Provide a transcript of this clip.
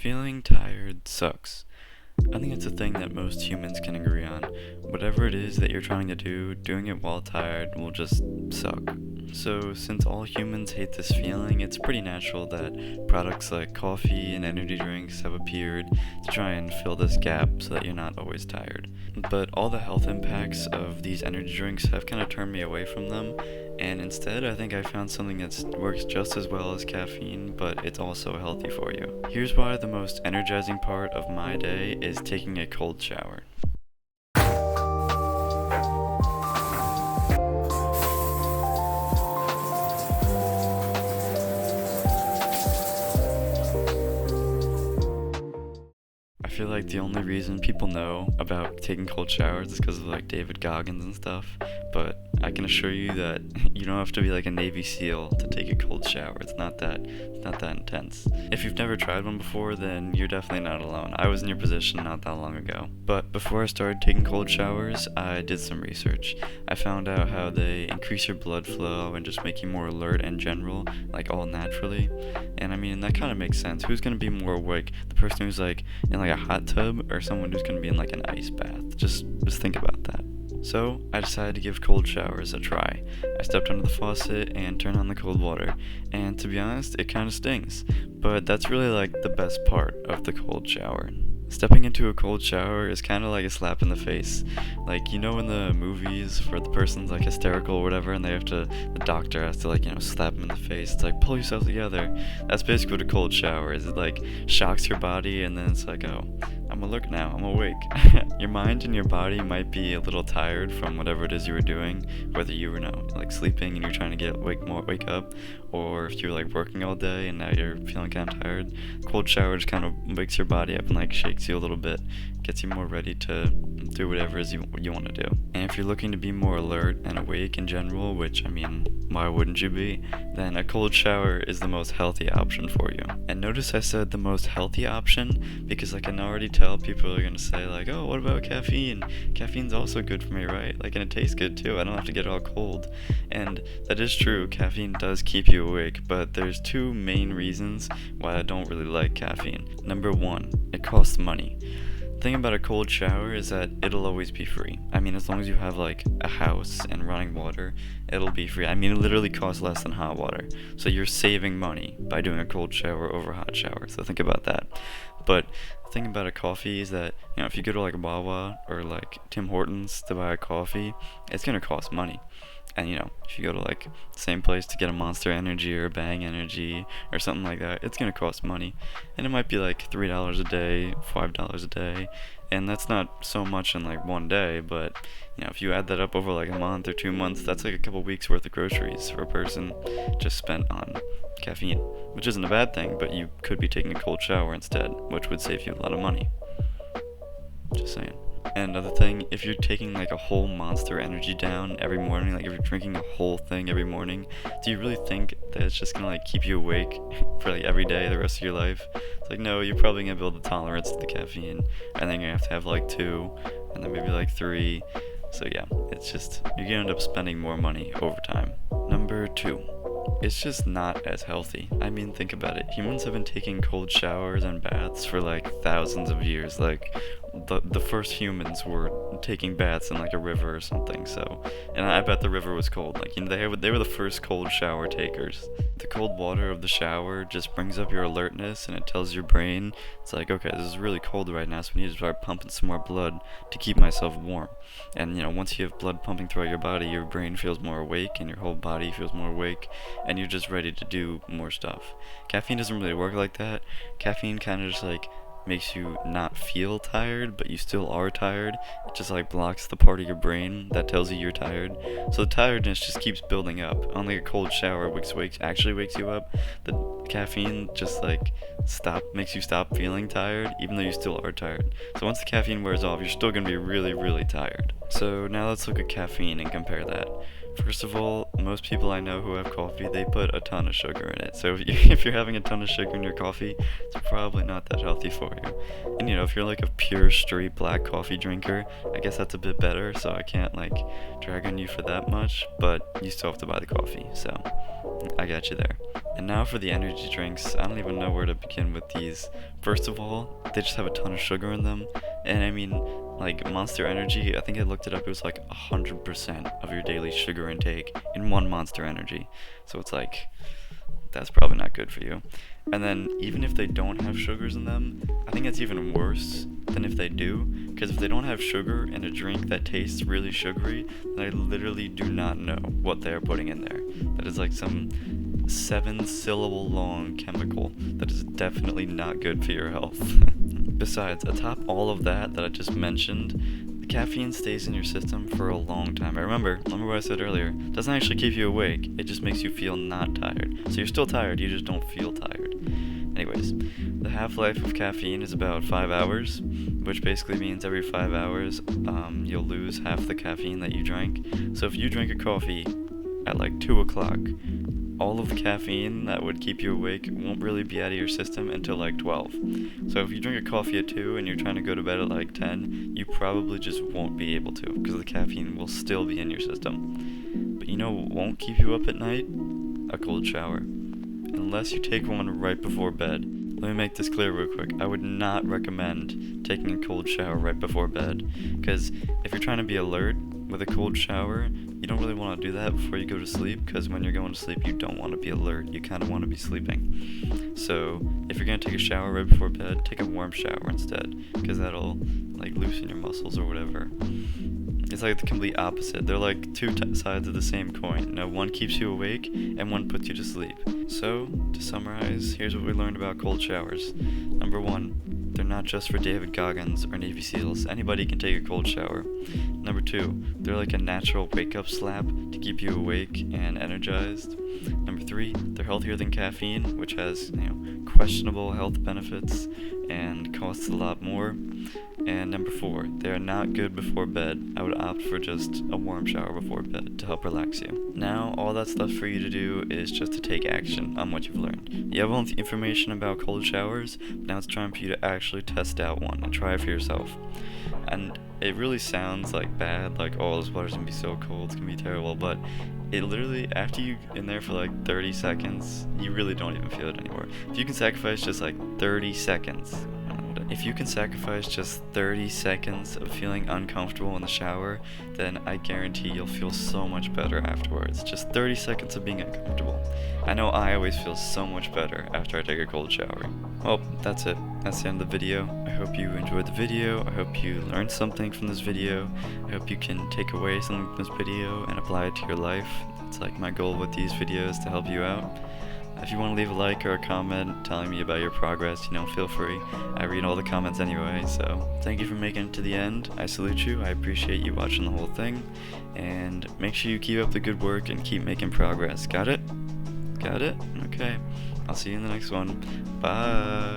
Feeling tired sucks. I think it's a thing that most humans can agree on. Whatever it is that you're trying to do, doing it while tired will just suck. So, since all humans hate this feeling, it's pretty natural that products like coffee and energy drinks have appeared to try and fill this gap so that you're not always tired. But all the health impacts of these energy drinks have kind of turned me away from them, and instead I think I found something that works just as well as caffeine, but it's also healthy for you. Here's why the most energizing part of my day is taking a cold shower. I feel like the only reason people know about taking cold showers is because of like David Goggins and stuff, but I can assure you that you don't have to be like a Navy SEAL to take a cold shower. It's not that intense. If you've never tried one before, then you're definitely not alone. I was in your position not that long ago. But before I started taking cold showers, I did some research. I found out how they increase your blood flow and just make you more alert in general, like all naturally. And I mean, that kind of makes sense. Who's gonna be more awake? The person who's like in like a hot tub, or someone who's gonna be in like an ice bath? Just think about that. So, I decided to give cold showers a try. I stepped under the faucet and turned on the cold water, and to be honest, it kinda stings. But that's really like the best part of the cold shower. Stepping into a cold shower is kind of like a slap in the face. Like, you know in the movies where the person's like hysterical or whatever and the doctor has to like, slap them in the face. It's like, pull yourself together. That's basically what a cold shower is. It like shocks your body and then it's like, oh, I'm alert now, I'm awake. Your mind and your body might be a little tired from whatever it is you were doing, whether you were like sleeping and you're trying to wake up, or if you're like working all day and now you're feeling kind of tired. Cold shower just kind of wakes your body up and like shakes you a little bit, gets you more ready to do whatever it is you want to do. And if you're looking to be more alert and awake in general, which I mean, why wouldn't you be, then a cold shower is the most healthy option for you. And notice I said the most healthy option because I can already tell people are going to say like, oh, what about caffeine? Caffeine's also good for me, right? Like, and it tastes good too. I don't have to get all cold. And that is true, caffeine does keep you awake, but there's two main reasons why I don't really like caffeine. Number one, it costs money. The thing about a cold shower is that it'll always be free. I mean, as long as you have like a house and running water, it'll be free. I mean, it literally costs less than hot water. So you're saving money by doing a cold shower over a hot shower. So think about that. But the thing about a coffee is that, if you go to like Wawa or like Tim Hortons to buy a coffee, it's gonna cost money. And if you go to like the same place to get a Monster Energy or a Bang Energy or something like that, it's gonna cost money. And it might be like $3 a day, $5 a day, and that's not so much in like one day, but if you add that up over like a month or 2 months, that's like a couple weeks worth of groceries for a person just spent on caffeine, which isn't a bad thing, but you could be taking a cold shower instead, which would save you a lot of money. Just saying. And another thing, if you're taking like a whole Monster Energy down every morning, like if you're drinking a whole thing every morning, do you really think that it's just gonna like keep you awake for like every day the rest of your life? It's like, no, you're probably gonna build a tolerance to the caffeine, and then you're gonna have like 2, and then maybe like 3. So yeah, it's just, you're gonna end up spending more money over time. Number 2. It's just not as healthy. I mean, think about it. Humans have been taking cold showers and baths for like thousands of years. Like, the first humans were taking baths in like a river or something. So, and I bet the river was cold. Like, they were the first cold shower takers. The cold water of the shower just brings up your alertness, and it tells your brain, it's like, okay, this is really cold right now, so we need to start pumping some more blood to keep myself warm. And once you have blood pumping throughout your body, your brain feels more awake and your whole body feels more awake, and you're just ready to do more stuff. Caffeine doesn't really work like that. Caffeine kind of just like makes you not feel tired, but you still are tired. It just like blocks the part of your brain that tells you you're tired. So the tiredness just keeps building up. Only a cold shower actually wakes you up. The caffeine just like makes you stop feeling tired, even though you still are tired. So once the caffeine wears off, you're still gonna be really, really tired. So now let's look at caffeine and compare that. First of all, most people I know who have coffee, they put a ton of sugar in it. So if you're having a ton of sugar in your coffee, it's probably not that healthy for you. And if you're like a pure straight black coffee drinker, I guess that's a bit better, so I can't like drag on you for that much, but you still have to buy the coffee. So I got you there. And now for the energy drinks. I don't even know where to begin with these. First of all, they just have a ton of sugar in them. And I mean, like Monster Energy, I think I looked it up, it was like 100% of your daily sugar intake in one Monster Energy. So it's like, that's probably not good for you. And then even if they don't have sugars in them, I think that's even worse than if they do, because if they don't have sugar in a drink that tastes really sugary, then I literally do not know what they are putting in there. That is like some 7-syllable long chemical that is definitely not good for your health. Besides, atop all of that I just mentioned, the caffeine stays in your system for a long time. Remember what I said earlier, it doesn't actually keep you awake, it just makes you feel not tired. So you're still tired, you just don't feel tired. Anyways, the half-life of caffeine is about 5 hours, which basically means every 5 hours, you'll lose half the caffeine that you drank. So if you drink a coffee at like 2 o'clock, all of the caffeine that would keep you awake won't really be out of your system until like 12. So if you drink a coffee at 2 and you're trying to go to bed at like 10, you probably just won't be able to, because the caffeine will still be in your system. But you know what won't keep you up at night? A cold shower. Unless you take one right before bed. Let me make this clear real quick. I would not recommend taking a cold shower right before bed, because if you're trying to be alert with a cold shower, you don't really want to do that before you go to sleep, because when you're going to sleep you don't want to be alert, you kind of want to be sleeping. So if you're going to take a shower right before bed, take a warm shower instead, because that'll like loosen your muscles or whatever. It's like the complete opposite. They're like two sides of the same coin. Now, one keeps you awake and one puts you to sleep. So, to summarize, here's what we learned about cold showers. Number 1, they're not just for David Goggins or Navy SEALs. Anybody can take a cold shower. Number 2, they're like a natural wake-up slap to keep you awake and energized. Number 3, they're healthier than caffeine, which has, questionable health benefits and costs a lot more. And number 4, they are not good before bed. I would opt for just a warm shower before bed to help relax you. Now, all that's left for you to do is just to take action on what you've learned. You have all the information about cold showers, but now it's time for you to actually test out one and try it for yourself. And it really sounds like bad, like, oh, this water's gonna be so cold, it's gonna be terrible, but it literally, after you in there for like 30 seconds, you really don't even feel it anymore. If you can sacrifice just like 30 seconds, If you can sacrifice just 30 seconds of feeling uncomfortable in the shower, then I guarantee you'll feel so much better afterwards. Just 30 seconds of being uncomfortable. I know I always feel so much better after I take a cold shower. Well, that's it. That's the end of the video. I hope you enjoyed the video. I hope you learned something from this video. I hope you can take away something from this video and apply it to your life. It's like my goal with these videos, to help you out. If you want to leave a like or a comment telling me about your progress, feel free. I read all the comments anyway, so thank you for making it to the end. I salute you. I appreciate you watching the whole thing. And make sure you keep up the good work and keep making progress. Got it? Got it? Okay. I'll see you in the next one. Bye.